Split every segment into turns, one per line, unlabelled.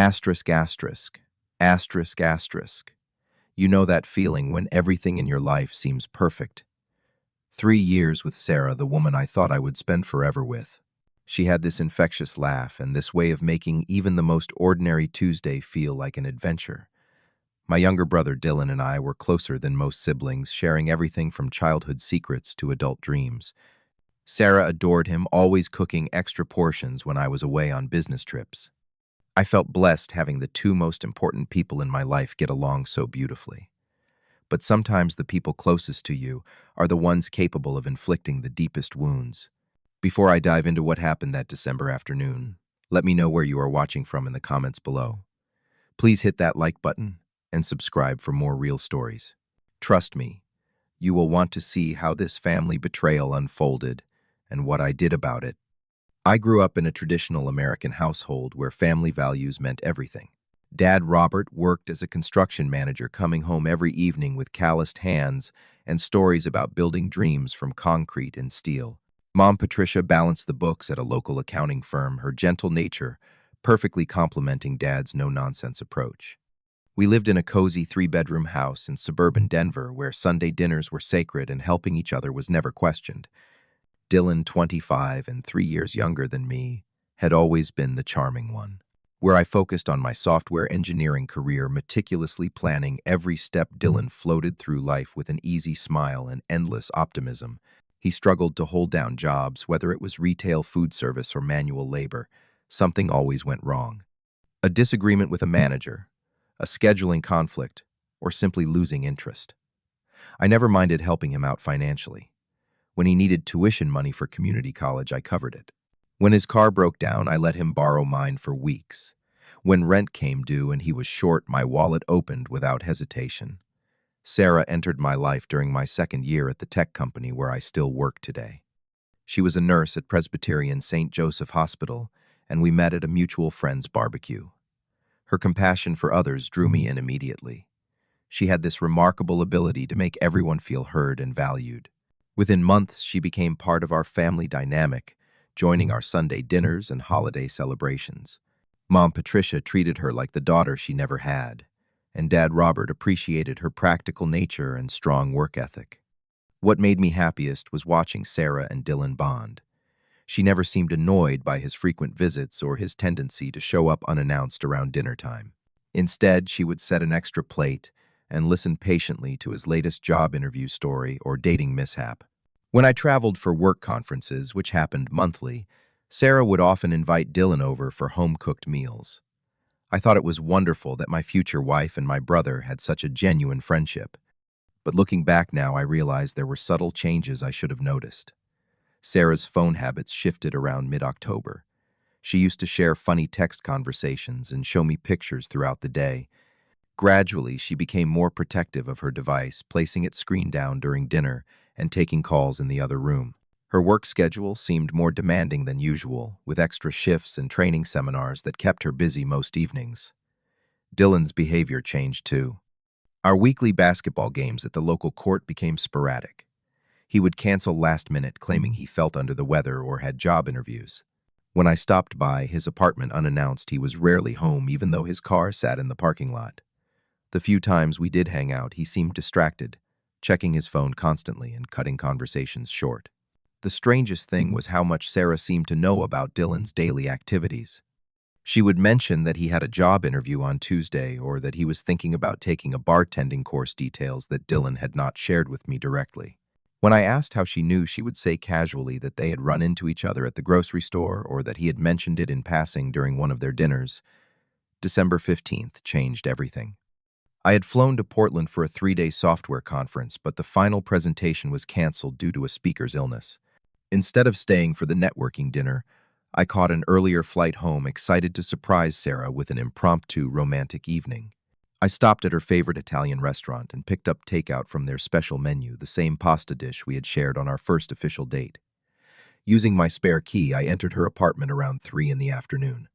Asterisk, asterisk, asterisk, asterisk. You know that feeling when everything in your life seems perfect. 3 years with Sarah, the woman I thought I would spend forever with. She had this infectious laugh and this way of making even the most ordinary Tuesday feel like an adventure. My younger brother Dylan and I were closer than most siblings, sharing everything from childhood secrets to adult dreams. Sarah adored him, always cooking extra portions when I was away on business trips. I felt blessed having the two most important people in my life get along so beautifully. But sometimes the people closest to you are the ones capable of inflicting the deepest wounds. Before I dive into what happened that December afternoon, let me know where you are watching from in the comments below. Please hit that like button and subscribe for more real stories. Trust me, you will want to see how this family betrayal unfolded and what I did about it. I grew up in a traditional American household where family values meant everything. Dad Robert worked as a construction manager, coming home every evening with calloused hands and stories about building dreams from concrete and steel. Mom Patricia balanced the books at a local accounting firm, her gentle nature perfectly complementing Dad's no-nonsense approach. We lived in a cozy three-bedroom house in suburban Denver where Sunday dinners were sacred and helping each other was never questioned. Dylan, 25 and 3 years younger than me, had always been the charming one. Where I focused on my software engineering career, meticulously planning every step, Dylan floated through life with an easy smile and endless optimism. He struggled to hold down jobs, whether it was retail, food service, or manual labor. Something always went wrong. A disagreement with a manager, a scheduling conflict, or simply losing interest. I never minded helping him out financially. When he needed tuition money for community college, I covered it. When his car broke down, I let him borrow mine for weeks. When rent came due and he was short, my wallet opened without hesitation. Sarah entered my life during my second year at the tech company where I still work today. She was a nurse at Presbyterian St. Joseph Hospital, and we met at a mutual friend's barbecue. Her compassion for others drew me in immediately. She had this remarkable ability to make everyone feel heard and valued. Within months, she became part of our family dynamic, joining our Sunday dinners and holiday celebrations. Mom Patricia treated her like the daughter she never had, and Dad Robert appreciated her practical nature and strong work ethic. What made me happiest was watching Sarah and Dylan bond. She never seemed annoyed by his frequent visits or his tendency to show up unannounced around dinner time. Instead, she would set an extra plate and listen patiently to his latest job interview story or dating mishap. When I traveled for work conferences, which happened monthly, Sarah would often invite Dylan over for home-cooked meals. I thought it was wonderful that my future wife and my brother had such a genuine friendship. But looking back now, I realized there were subtle changes I should have noticed. Sarah's phone habits shifted around mid-October. She used to share funny text conversations and show me pictures throughout the day. Gradually, she became more protective of her device, placing its screen down during dinner and taking calls in the other room. Her work schedule seemed more demanding than usual, with extra shifts and training seminars that kept her busy most evenings. Dylan's behavior changed too. Our weekly basketball games at the local court became sporadic. He would cancel last minute, claiming he felt under the weather or had job interviews. When I stopped by his apartment unannounced, he was rarely home, even though his car sat in the parking lot. The few times we did hang out, he seemed distracted, checking his phone constantly and cutting conversations short. The strangest thing was how much Sarah seemed to know about Dylan's daily activities. She would mention that he had a job interview on Tuesday or that he was thinking about taking a bartending course, details that Dylan had not shared with me directly. When I asked how she knew, she would say casually that they had run into each other at the grocery store or that he had mentioned it in passing during one of their dinners. December 15th changed everything. I had flown to Portland for a 3-day software conference, but the final presentation was canceled due to a speaker's illness. Instead of staying for the networking dinner, I caught an earlier flight home, excited to surprise Sarah with an impromptu romantic evening. I stopped at her favorite Italian restaurant and picked up takeout from their special menu, the same pasta dish we had shared on our first official date. Using my spare key, I entered her apartment around 3 in the afternoon.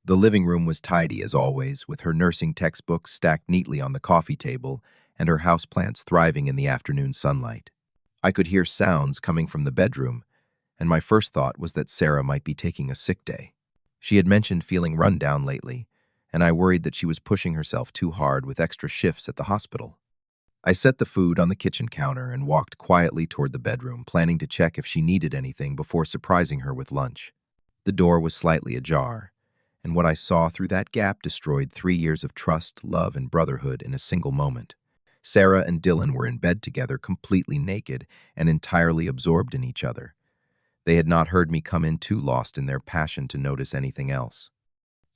The living room was tidy as always, with her nursing textbooks stacked neatly on the coffee table and her houseplants thriving in the afternoon sunlight. I could hear sounds coming from the bedroom, and my first thought was that Sarah might be taking a sick day. She had mentioned feeling run down lately, and I worried that she was pushing herself too hard with extra shifts at the hospital. I set the food on the kitchen counter and walked quietly toward the bedroom, planning to check if she needed anything before surprising her with lunch. The door was slightly ajar, and what I saw through that gap destroyed 3 years of trust, love, and brotherhood in a single moment. Sarah and Dylan were in bed together, completely naked and entirely absorbed in each other. They had not heard me come in, too lost in their passion to notice anything else.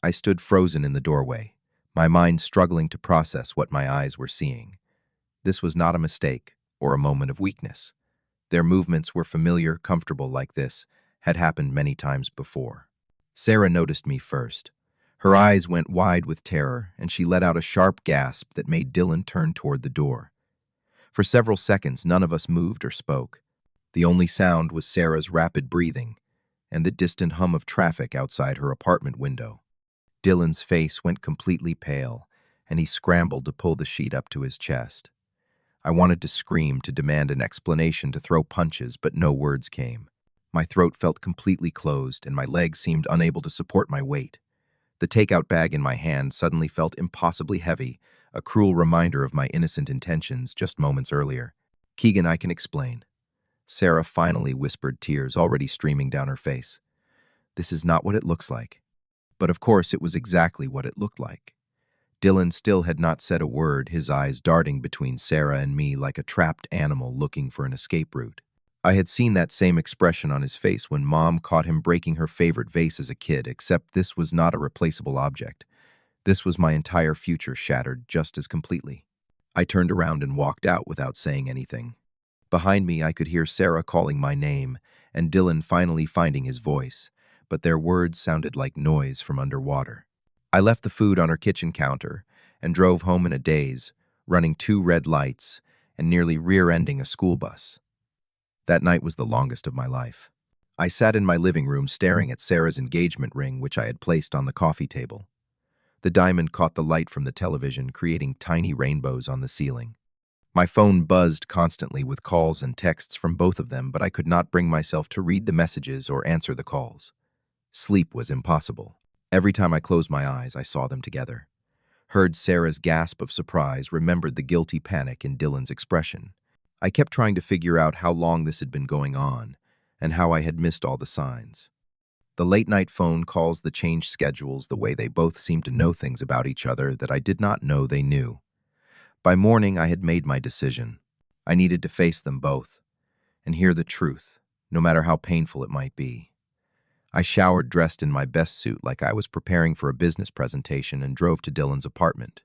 I stood frozen in the doorway, my mind struggling to process what my eyes were seeing. This was not a mistake or a moment of weakness. Their movements were familiar, comfortable, like this had happened many times before. Sarah noticed me first. Her eyes went wide with terror, and she let out a sharp gasp that made Dylan turn toward the door. For several seconds, none of us moved or spoke. The only sound was Sarah's rapid breathing and the distant hum of traffic outside her apartment window. Dylan's face went completely pale, and he scrambled to pull the sheet up to his chest. I wanted to scream, to demand an explanation, to throw punches, but no words came. My throat felt completely closed, and my legs seemed unable to support my weight. The takeout bag in my hand suddenly felt impossibly heavy, a cruel reminder of my innocent intentions just moments earlier. "Keegan, I can explain." Sarah finally whispered, tears already streaming down her face. "This is not what it looks like." But of course it was exactly what it looked like. Dylan still had not said a word, his eyes darting between Sarah and me like a trapped animal looking for an escape route. I had seen that same expression on his face when Mom caught him breaking her favorite vase as a kid, except this was not a replaceable object. This was my entire future shattered just as completely. I turned around and walked out without saying anything. Behind me, I could hear Sarah calling my name and Dylan finally finding his voice, but their words sounded like noise from underwater. I left the food on her kitchen counter and drove home in a daze, running 2 red lights and nearly rear-ending a school bus. That night was the longest of my life. I sat in my living room staring at Sarah's engagement ring, which I had placed on the coffee table. The diamond caught the light from the television, creating tiny rainbows on the ceiling. My phone buzzed constantly with calls and texts from both of them, but I could not bring myself to read the messages or answer the calls. Sleep was impossible. Every time I closed my eyes, I saw them together. Heard Sarah's gasp of surprise, remembered the guilty panic in Dylan's expression. I kept trying to figure out how long this had been going on, and how I had missed all the signs. The late-night phone calls, the changed schedules, the way they both seemed to know things about each other that I did not know they knew. By morning, I had made my decision. I needed to face them both, and hear the truth, no matter how painful it might be. I showered, dressed in my best suit like I was preparing for a business presentation, and drove to Dylan's apartment.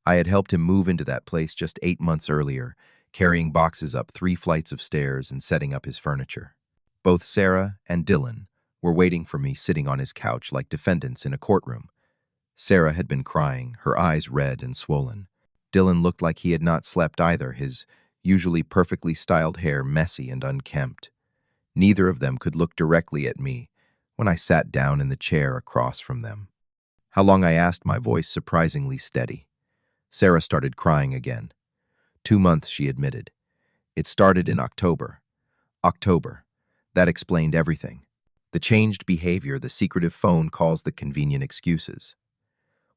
I had helped him move into that place just 8 months earlier, carrying boxes up 3 flights of stairs and setting up his furniture. Both Sarah and Dylan were waiting for me, sitting on his couch like defendants in a courtroom. Sarah had been crying, her eyes red and swollen. Dylan looked like he had not slept either, his usually perfectly styled hair messy and unkempt. Neither of them could look directly at me when I sat down in the chair across from them. "How long?" I asked, my voice surprisingly steady. Sarah started crying again. 2 months, she admitted. It started in October. October. That explained everything. The changed behavior, the secretive phone calls, the convenient excuses.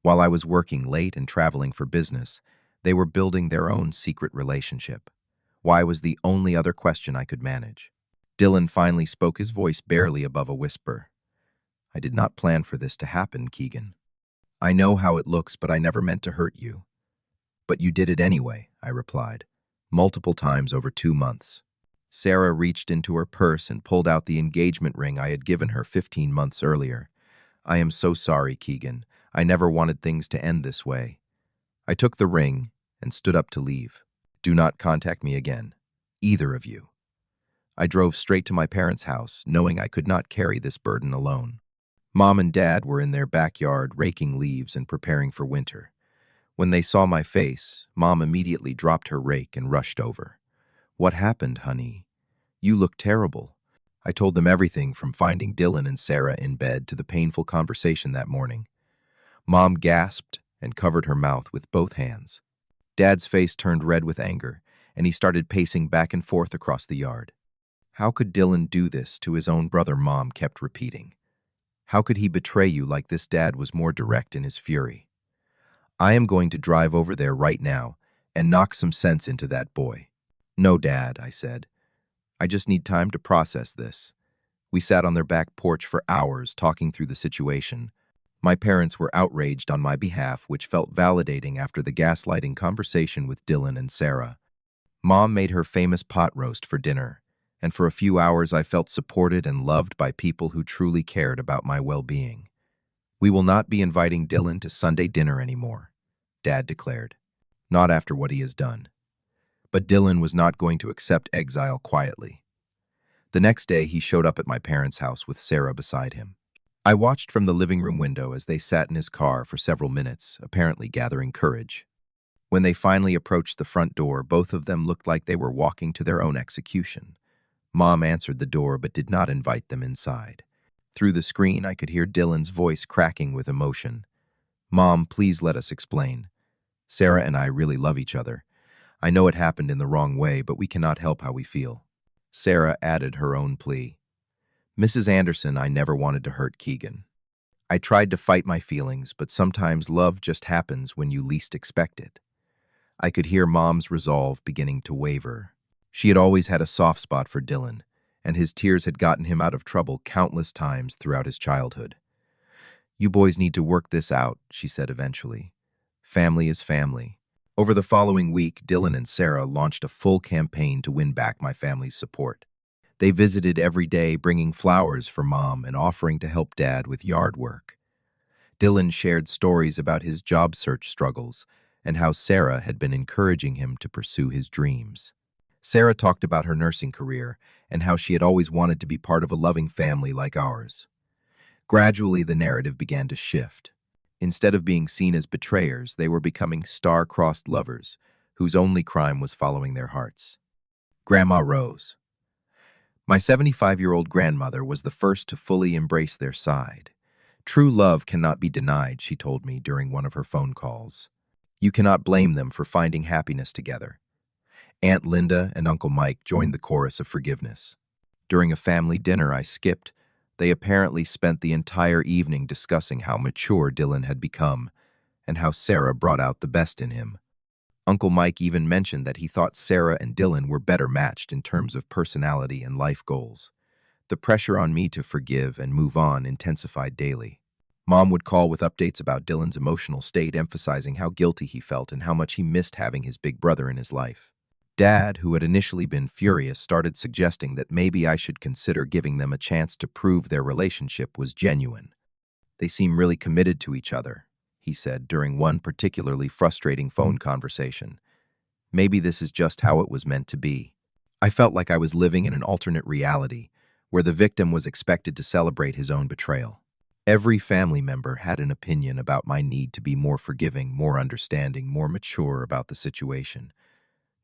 While I was working late and traveling for business, they were building their own secret relationship. Why was the only other question I could manage. Dylan finally spoke, his voice barely above a whisper. "I did not plan for this to happen, Keegan. I know how it looks, but I never meant to hurt you." "But you did it anyway," I replied, "multiple times over 2 months." Sarah reached into her purse and pulled out the engagement ring I had given her 15 months earlier. "I am so sorry, Keegan. I never wanted things to end this way." I took the ring and stood up to leave. "Do not contact me again, either of you." I drove straight to my parents' house, knowing I could not carry this burden alone. Mom and Dad were in their backyard raking leaves and preparing for winter. When they saw my face, Mom immediately dropped her rake and rushed over. "What happened, honey? You look terrible." I told them everything, from finding Dylan and Sarah in bed to the painful conversation that morning. Mom gasped and covered her mouth with both hands. Dad's face turned red with anger, and he started pacing back and forth across the yard. "How could Dylan do this to his own brother?" Mom kept repeating. How could he betray you like this? Dad was more direct in his fury. I am going to drive over there right now and knock some sense into that boy. No, Dad, I said. I just need time to process this. We sat on their back porch for hours talking through the situation. My parents were outraged on my behalf, which felt validating after the gaslighting conversation with Dylan and Sarah. Mom made her famous pot roast for dinner, and for a few hours I felt supported and loved by people who truly cared about my well-being. We will not be inviting Dylan to Sunday dinner anymore, Dad declared. Not after what he has done. But Dylan was not going to accept exile quietly. The next day, he showed up at my parents' house with Sarah beside him. I watched from the living room window as they sat in his car for several minutes, apparently gathering courage. When they finally approached the front door, both of them looked like they were walking to their own execution. Mom answered the door but did not invite them inside. Through the screen, I could hear Dylan's voice cracking with emotion. Mom, please let us explain. Sarah and I really love each other. I know it happened in the wrong way, but we cannot help how we feel. Sarah added her own plea. Mrs. Anderson, I never wanted to hurt Keegan. I tried to fight my feelings, but sometimes love just happens when you least expect it. I could hear Mom's resolve beginning to waver. She had always had a soft spot for Dylan, and his tears had gotten him out of trouble countless times throughout his childhood. You boys need to work this out, she said eventually. Family is family. Over the following week, Dylan and Sarah launched a full campaign to win back my family's support. They visited every day, bringing flowers for Mom and offering to help Dad with yard work. Dylan shared stories about his job search struggles and how Sarah had been encouraging him to pursue his dreams. Sarah talked about her nursing career and how she had always wanted to be part of a loving family like ours. Gradually, the narrative began to shift. Instead of being seen as betrayers, they were becoming star-crossed lovers whose only crime was following their hearts. Grandma Rose. My 75-year-old grandmother was the first to fully embrace their side. True love cannot be denied, she told me during one of her phone calls. You cannot blame them for finding happiness together. Aunt Linda and Uncle Mike joined the chorus of forgiveness. During a family dinner I skipped, they apparently spent the entire evening discussing how mature Dylan had become and how Sarah brought out the best in him. Uncle Mike even mentioned that he thought Sarah and Dylan were better matched in terms of personality and life goals. The pressure on me to forgive and move on intensified daily. Mom would call with updates about Dylan's emotional state, emphasizing how guilty he felt and how much he missed having his big brother in his life. Dad, who had initially been furious, started suggesting that maybe I should consider giving them a chance to prove their relationship was genuine. They seem really committed to each other, he said during one particularly frustrating phone conversation. Maybe this is just how it was meant to be. I felt like I was living in an alternate reality, where the victim was expected to celebrate his own betrayal. Every family member had an opinion about my need to be more forgiving, more understanding, more mature about the situation.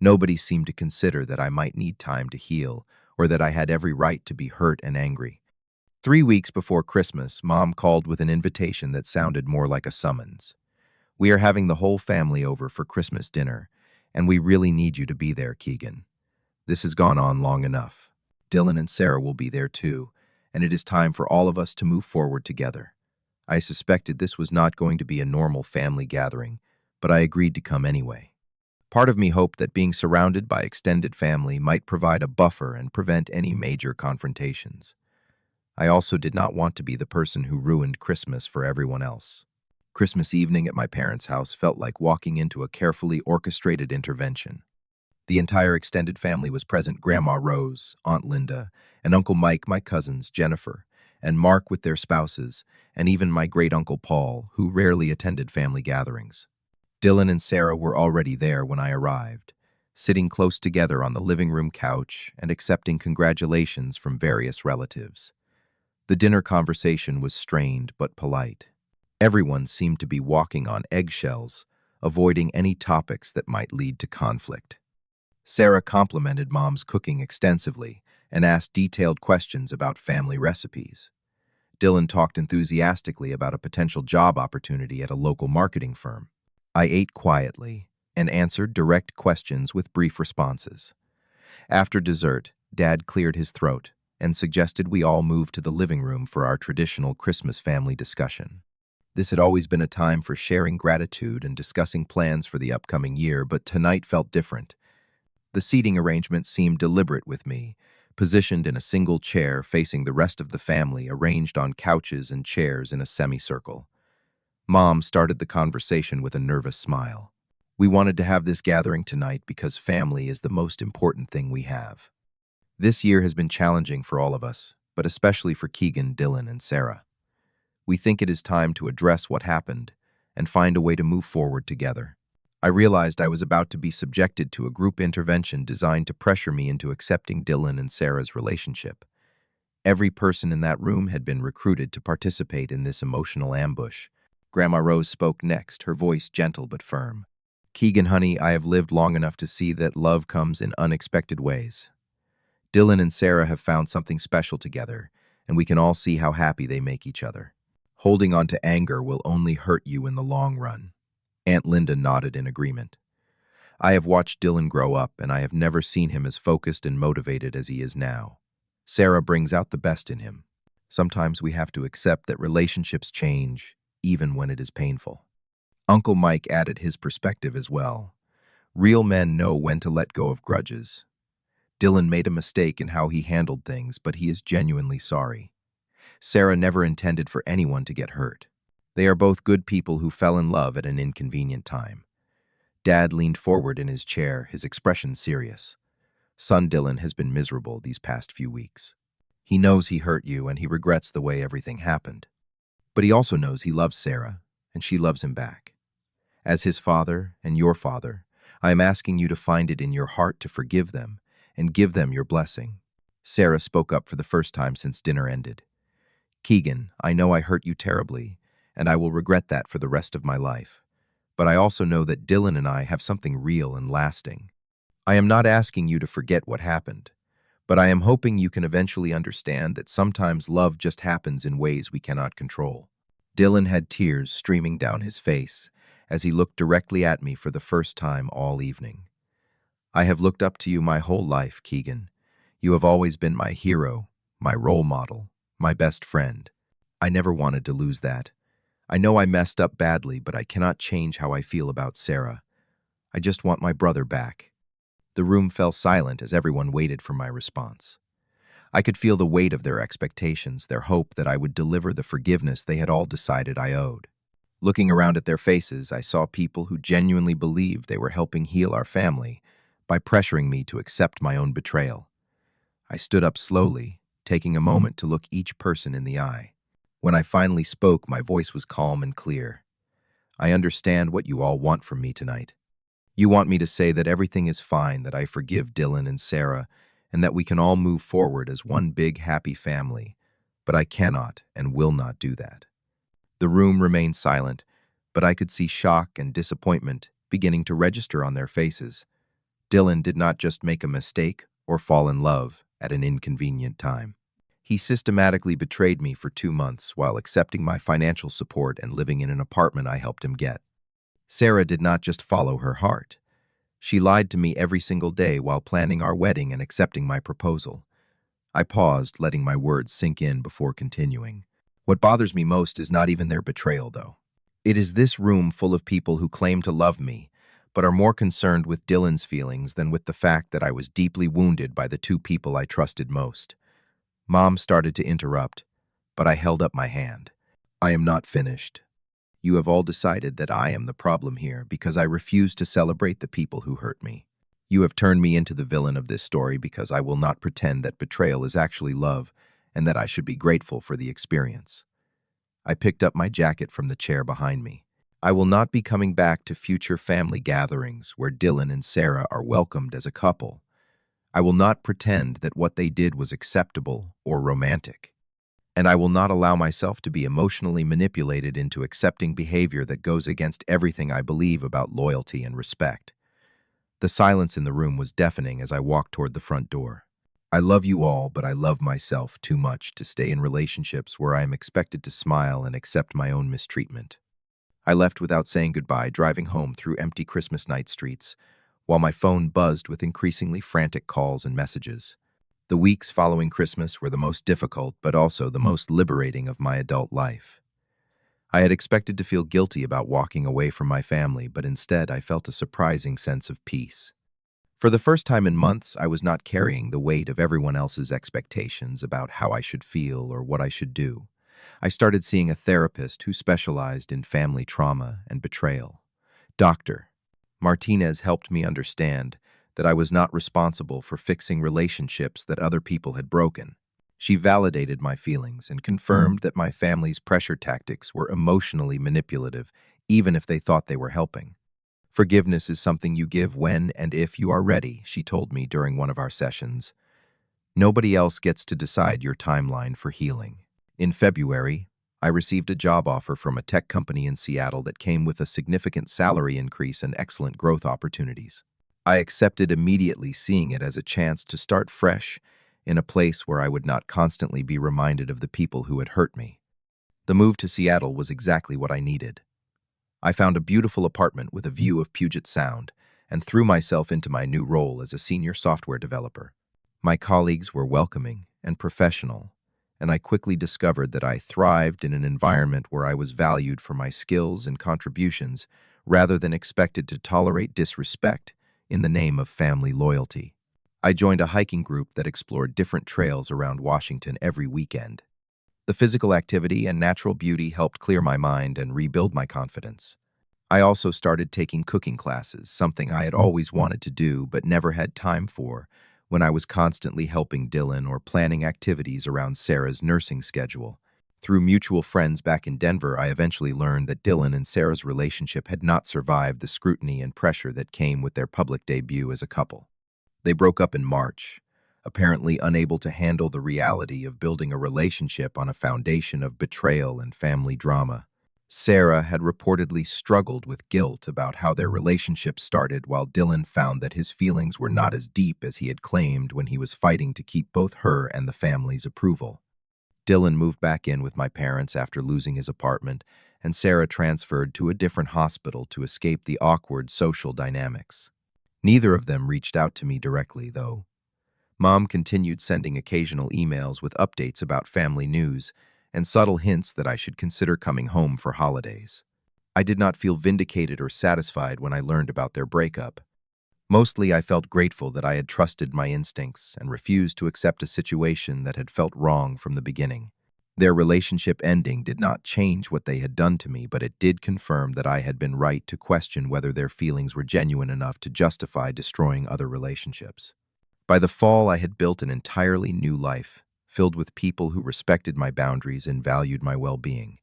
Nobody seemed to consider that I might need time to heal, or that I had every right to be hurt and angry. 3 weeks before Christmas, Mom called with an invitation that sounded more like a summons. We are having the whole family over for Christmas dinner, and we really need you to be there, Keegan. This has gone on long enough. Dylan and Sarah will be there too, and it is time for all of us to move forward together. I suspected this was not going to be a normal family gathering, but I agreed to come anyway. Part of me hoped that being surrounded by extended family might provide a buffer and prevent any major confrontations. I also did not want to be the person who ruined Christmas for everyone else. Christmas evening at my parents' house felt like walking into a carefully orchestrated intervention. The entire extended family was present: Grandma Rose, Aunt Linda, and Uncle Mike, my cousins Jennifer, and Mark with their spouses, and even my great-uncle Paul, who rarely attended family gatherings. Dylan and Sarah were already there when I arrived, sitting close together on the living room couch and accepting congratulations from various relatives. The dinner conversation was strained but polite. Everyone seemed to be walking on eggshells, avoiding any topics that might lead to conflict. Sarah complimented Mom's cooking extensively and asked detailed questions about family recipes. Dylan talked enthusiastically about a potential job opportunity at a local marketing firm. I ate quietly and answered direct questions with brief responses. After dessert, Dad cleared his throat. and suggested we all move to the living room for our traditional Christmas family discussion. This had always been a time for sharing gratitude and discussing plans for the upcoming year, but tonight felt different. The seating arrangement seemed deliberate with me, positioned in a single chair facing the rest of the family, arranged on couches and chairs in a semicircle. Mom started the conversation with a nervous smile. We wanted to have this gathering tonight because family is the most important thing we have. This year has been challenging for all of us, but especially for Keegan, Dylan, and Sarah. We think it is time to address what happened and find a way to move forward together. I realized I was about to be subjected to a group intervention designed to pressure me into accepting Dylan and Sarah's relationship. Every person in that room had been recruited to participate in this emotional ambush. Grandma Rose spoke next, her voice gentle but firm. Keegan, honey, I have lived long enough to see that love comes in unexpected ways. Dylan and Sarah have found something special together, and we can all see how happy they make each other. Holding on to anger will only hurt you in the long run. Aunt Linda nodded in agreement. I have watched Dylan grow up, and I have never seen him as focused and motivated as he is now. Sarah brings out the best in him. Sometimes we have to accept that relationships change, even when it is painful. Uncle Mike added his perspective as well. Real men know when to let go of grudges. Dylan made a mistake in how he handled things, but he is genuinely sorry. Sarah never intended for anyone to get hurt. They are both good people who fell in love at an inconvenient time. Dad leaned forward in his chair, his expression serious. Son Dylan has been miserable these past few weeks. He knows he hurt you and he regrets the way everything happened. But he also knows he loves Sarah, and she loves him back. As his father and your father, I am asking you to find it in your heart to forgive them and give them your blessing. Sarah spoke up for the first time since dinner ended. Keegan, I know I hurt you terribly, and I will regret that for the rest of my life. But I also know that Dylan and I have something real and lasting. I am not asking you to forget what happened, but I am hoping you can eventually understand that sometimes love just happens in ways we cannot control. Dylan had tears streaming down his face as he looked directly at me for the first time all evening. I have looked up to you my whole life, Keegan. You have always been my hero, my role model, my best friend. I never wanted to lose that. I know I messed up badly, but I cannot change how I feel about Sarah. I just want my brother back. The room fell silent as everyone waited for my response. I could feel the weight of their expectations, their hope that I would deliver the forgiveness they had all decided I owed. Looking around at their faces, I saw people who genuinely believed they were helping heal our family by pressuring me to accept my own betrayal. I stood up slowly, taking a moment to look each person in the eye. When I finally spoke, my voice was calm and clear. I understand what you all want from me tonight. You want me to say that everything is fine, that I forgive Dylan and Sarah, and that we can all move forward as one big happy family. But I cannot and will not do that. The room remained silent, but I could see shock and disappointment beginning to register on their faces. Dylan did not just make a mistake or fall in love at an inconvenient time. He systematically betrayed me for 2 months while accepting my financial support and living in an apartment I helped him get. Sarah did not just follow her heart. She lied to me every single day while planning our wedding and accepting my proposal. I paused, letting my words sink in before continuing. What bothers me most is not even their betrayal, though. It is this room full of people who claim to love me, but are more concerned with Dylan's feelings than with the fact that I was deeply wounded by the two people I trusted most. Mom started to interrupt, but I held up my hand. I am not finished. You have all decided that I am the problem here because I refuse to celebrate the people who hurt me. You have turned me into the villain of this story because I will not pretend that betrayal is actually love and that I should be grateful for the experience. I picked up my jacket from the chair behind me. I will not be coming back to future family gatherings where Dylan and Sarah are welcomed as a couple. I will not pretend that what they did was acceptable or romantic. And I will not allow myself to be emotionally manipulated into accepting behavior that goes against everything I believe about loyalty and respect. The silence in the room was deafening as I walked toward the front door. I love you all, but I love myself too much to stay in relationships where I am expected to smile and accept my own mistreatment. I left without saying goodbye, driving home through empty Christmas night streets, while my phone buzzed with increasingly frantic calls and messages. The weeks following Christmas were the most difficult, but also the most liberating of my adult life. I had expected to feel guilty about walking away from my family, but instead I felt a surprising sense of peace. For the first time in months, I was not carrying the weight of everyone else's expectations about how I should feel or what I should do. I started seeing a therapist who specialized in family trauma and betrayal. Dr. Martinez helped me understand that I was not responsible for fixing relationships that other people had broken. She validated my feelings and confirmed that my family's pressure tactics were emotionally manipulative, even if they thought they were helping. Forgiveness is something you give when and if you are ready, she told me during one of our sessions. Nobody else gets to decide your timeline for healing. In February, I received a job offer from a tech company in Seattle that came with a significant salary increase and excellent growth opportunities. I accepted immediately, seeing it as a chance to start fresh in a place where I would not constantly be reminded of the people who had hurt me. The move to Seattle was exactly what I needed. I found a beautiful apartment with a view of Puget Sound and threw myself into my new role as a senior software developer. My colleagues were welcoming and professional, and I quickly discovered that I thrived in an environment where I was valued for my skills and contributions rather than expected to tolerate disrespect in the name of family loyalty. I joined a hiking group that explored different trails around Washington every weekend. The physical activity and natural beauty helped clear my mind and rebuild my confidence. I also started taking cooking classes, something I had always wanted to do but never had time for, when I was constantly helping Dylan or planning activities around Sarah's nursing schedule. Through mutual friends back in Denver, I eventually learned that Dylan and Sarah's relationship had not survived the scrutiny and pressure that came with their public debut as a couple. They broke up in March, apparently unable to handle the reality of building a relationship on a foundation of betrayal and family drama. Sarah had reportedly struggled with guilt about how their relationship started, while Dylan found that his feelings were not as deep as he had claimed when he was fighting to keep both her and the family's approval. Dylan moved back in with my parents after losing his apartment, and Sarah transferred to a different hospital to escape the awkward social dynamics. Neither of them reached out to me directly, though. Mom continued sending occasional emails with updates about family news and subtle hints that I should consider coming home for holidays. I did not feel vindicated or satisfied when I learned about their breakup. Mostly, I felt grateful that I had trusted my instincts and refused to accept a situation that had felt wrong from the beginning. Their relationship ending did not change what they had done to me, but it did confirm that I had been right to question whether their feelings were genuine enough to justify destroying other relationships. By the fall, I had built an entirely new life, filled with people who respected my boundaries and valued my well-being.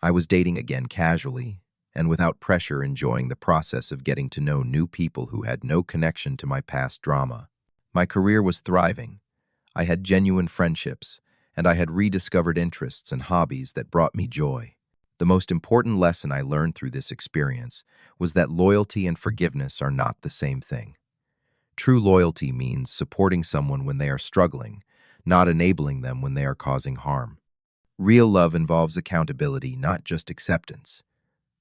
I was dating again casually, and without pressure, enjoying the process of getting to know new people who had no connection to my past drama. My career was thriving. I had genuine friendships, and I had rediscovered interests and hobbies that brought me joy. The most important lesson I learned through this experience was that loyalty and forgiveness are not the same thing. True loyalty means supporting someone when they are struggling, not enabling them when they are causing harm. Real love involves accountability, not just acceptance.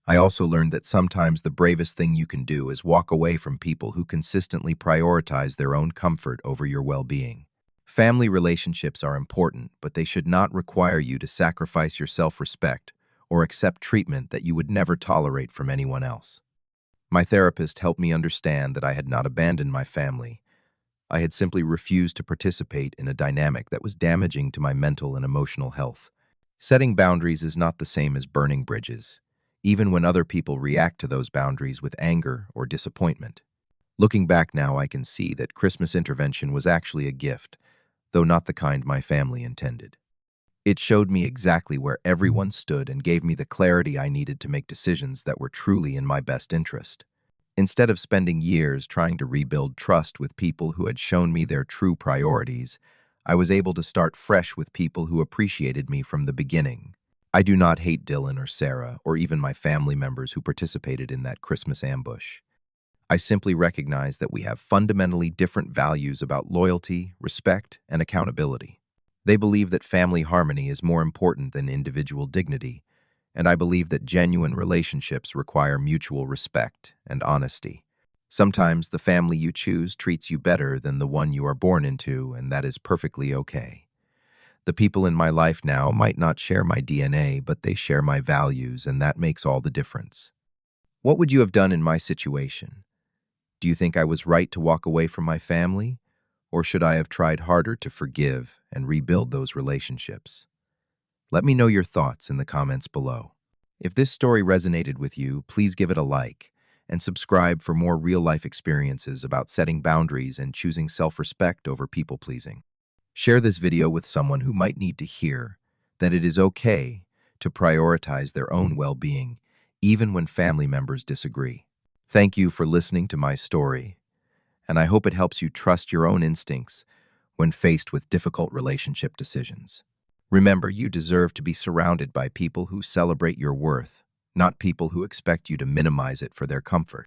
I also learned that sometimes the bravest thing you can do is walk away from people who consistently prioritize their own comfort over your well-being. Family relationships are important, but they should not require you to sacrifice your self-respect or accept treatment that you would never tolerate from anyone else. My therapist helped me understand that I had not abandoned my family. I had simply refused to participate in a dynamic that was damaging to my mental and emotional health. Setting boundaries is not the same as burning bridges, even when other people react to those boundaries with anger or disappointment. Looking back now, I can see that Christmas intervention was actually a gift, though not the kind my family intended. It showed me exactly where everyone stood and gave me the clarity I needed to make decisions that were truly in my best interest. Instead of spending years trying to rebuild trust with people who had shown me their true priorities, I was able to start fresh with people who appreciated me from the beginning. I do not hate Dylan or Sarah or even my family members who participated in that Christmas ambush. I simply recognize that we have fundamentally different values about loyalty, respect, and accountability. They believe that family harmony is more important than individual dignity, and I believe that genuine relationships require mutual respect and honesty. Sometimes the family you choose treats you better than the one you are born into, and that is perfectly okay. The people in my life now might not share my DNA, but they share my values, and that makes all the difference. What would you have done in my situation? Do you think I was right to walk away from my family? Or should I have tried harder to forgive and rebuild those relationships? Let me know your thoughts in the comments below. If this story resonated with you, please give it a like and subscribe for more real-life experiences about setting boundaries and choosing self-respect over people-pleasing. Share this video with someone who might need to hear that it is okay to prioritize their own well-being, even when family members disagree. Thank you for listening to my story, and I hope it helps you trust your own instincts when faced with difficult relationship decisions. Remember, you deserve to be surrounded by people who celebrate your worth, not people who expect you to minimize it for their comfort.